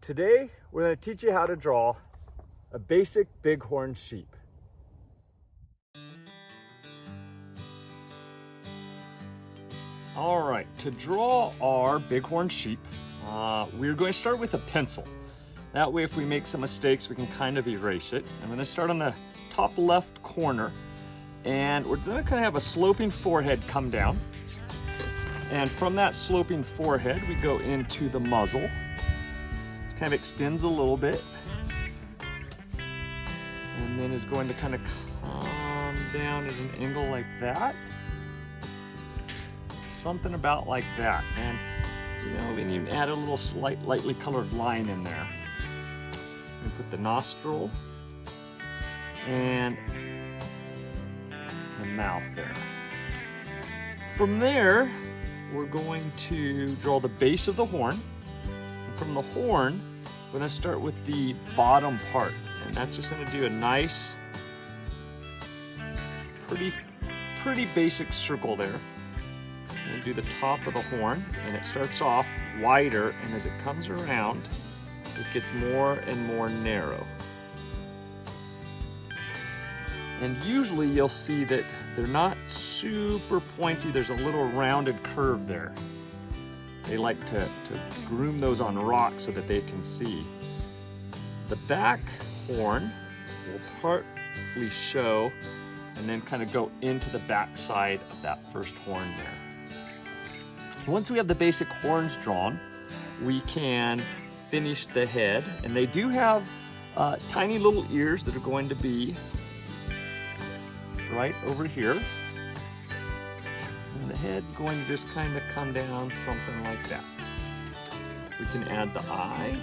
Today, we're going to teach you how to draw a basic bighorn sheep. All right, to draw our bighorn sheep, we're going to start with a pencil. That way, if we make some mistakes, we can kind of erase it. I'm going to start on the top left corner, and we're going to kind of have a sloping forehead come down. And from that sloping forehead, we go into the muzzle. Kind of extends a little bit, and then is going to kind of come down at an angle like that, something about like that. And we need to add a little lightly colored line in there. And put the nostril and the mouth there. From there, we're going to draw the base of the horn. From the horn, we're going to start with the bottom part, and that's just going to do a nice, pretty basic circle there. I'm going to do the top of the horn, and it starts off wider, and as it comes around, it gets more and more narrow. And usually you'll see that they're not super pointy, there's a little rounded curve there. They like to groom those on rocks so that they can see. The back horn will partly show and then kind of go into the back side of that first horn there. Once we have the basic horns drawn, we can finish the head. And they do have tiny little ears that are going to be right over here. And the head's going to just kind of come down something like that. We can add the eye.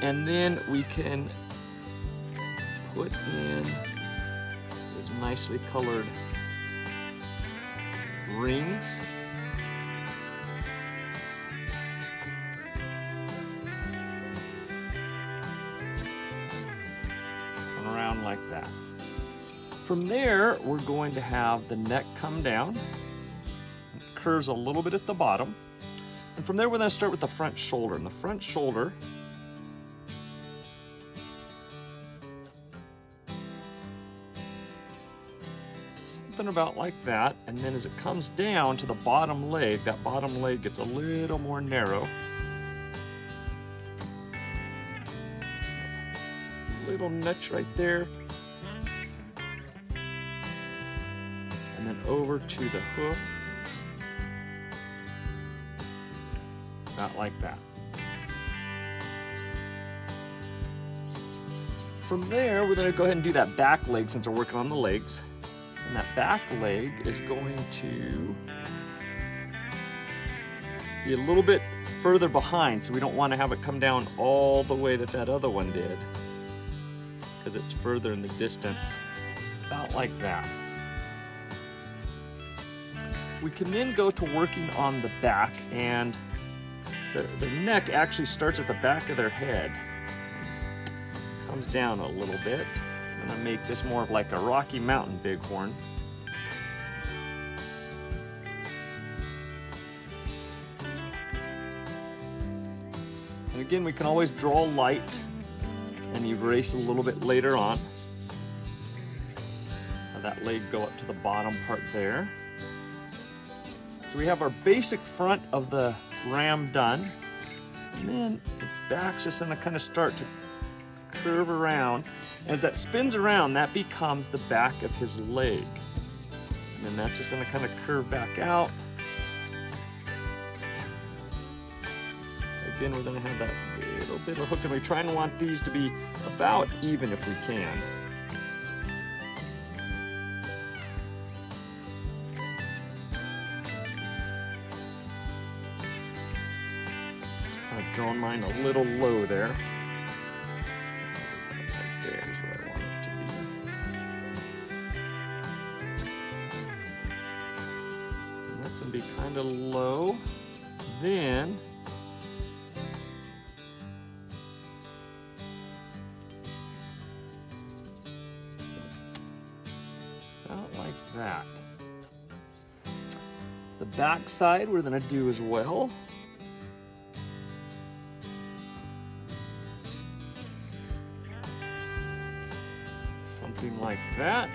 And then we can put in those nicely colored rings. Come around like that. From there, we're going to have the neck come down. It curves a little bit at the bottom. And from there, we're going to start with the front shoulder. And the front shoulder something about like that. And then as it comes down to the bottom leg, that bottom leg gets a little more narrow. Little notch right there. And then over to the hoof, about like that. From there, we're going to go ahead and do that back leg since we're working on the legs. And that back leg is going to be a little bit further behind, so we don't want to have it come down all the way that other one did, because it's further in the distance, about like that. We can then go to working on the back, and the neck actually starts at the back of their head. Comes down a little bit. I'm going to make this more of like a Rocky Mountain bighorn. And again, we can always draw light and erase a little bit later on. Have that leg go up to the bottom part there. So we have our basic front of the ram done, and then its back's just going to kind of start to curve around. And as that spins around, that becomes the back of his leg. And then that's just going to kind of curve back out. Again, we're going to have that little bit of hook, and we try and want these to be about even if we can. I've drawn mine a little low there. Right there is where I want it to be. And that's going to be kind of low. Then about like that. The back side we're going to do as well. Something like that.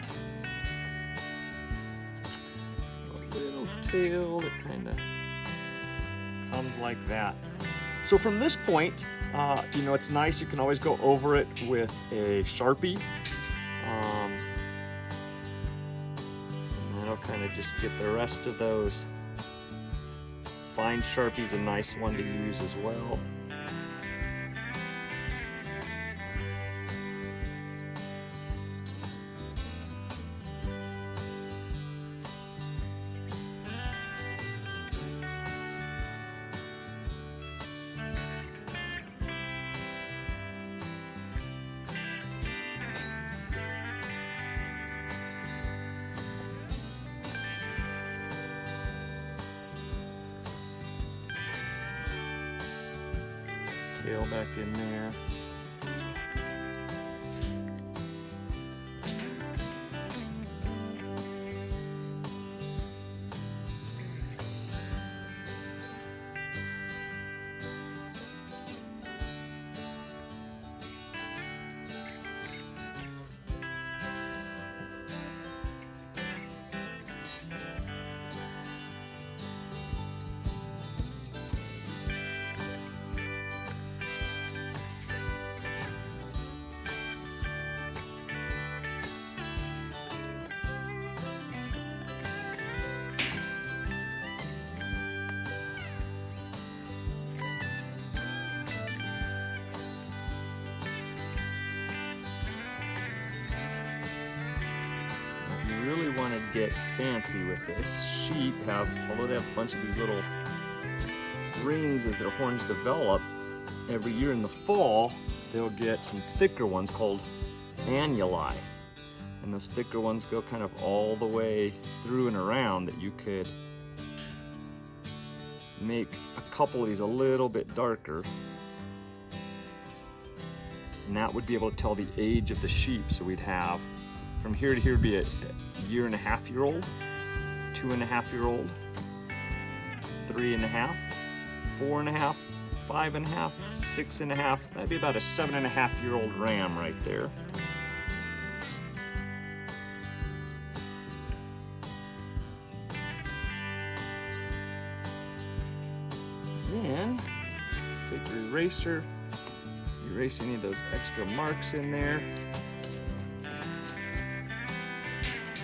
A little tail that kind of comes like that. So from this point, you know, it's nice. You can always go over it with a Sharpie. And that'll kind of just get the rest of those. Fine Sharpie's a nice one to use as well. Tail back in there. Really want to get fancy with this. Sheep have, although they have a bunch of these little rings as their horns develop, every year in the fall they'll get some thicker ones called annuli. And those thicker ones go kind of all the way through and around, that you could make a couple of these a little bit darker. And that would be able to tell the age of the sheep. So we'd have from here to here would be a 1.5-year-old, 2.5-year-old, 3.5, 4.5, 5.5, 6.5. That'd be about a 7.5-year-old ram right there. Then take your eraser, erase any of those extra marks in there.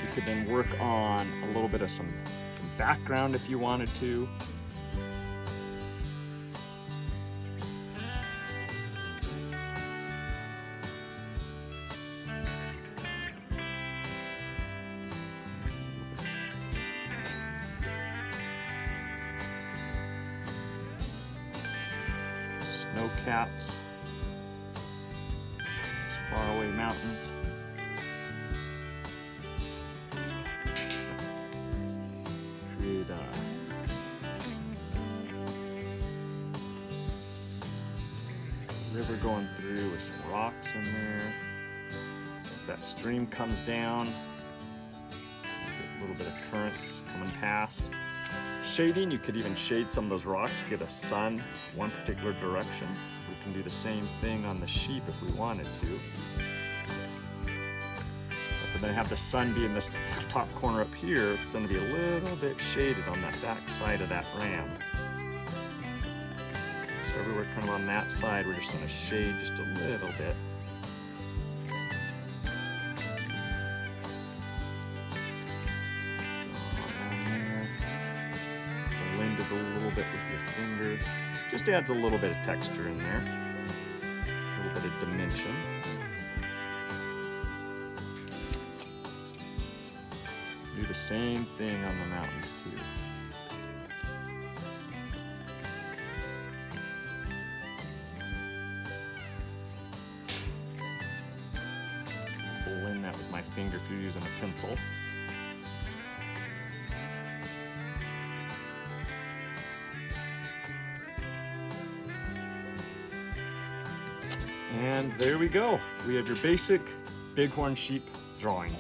You could then work on a little bit of some background if you wanted to. Snow caps, faraway mountains. Create a river going through with some rocks in there. If that stream comes down, get a little bit of currents coming past. Shading, you could even shade some of those rocks, get a sun one particular direction. We can do the same thing on the sheep if we wanted to. But then have the sun be in this top corner up here, it's going to be a little bit shaded on that back side of that ram. So everywhere kind of on that side, we're just going to shade just a little bit. Blend it a little bit with your finger. Just adds a little bit of texture in there. A little bit of dimension. Do the same thing on the mountains too. Blend that with my finger if you're using a pencil. And there we go. We have your basic bighorn sheep drawing.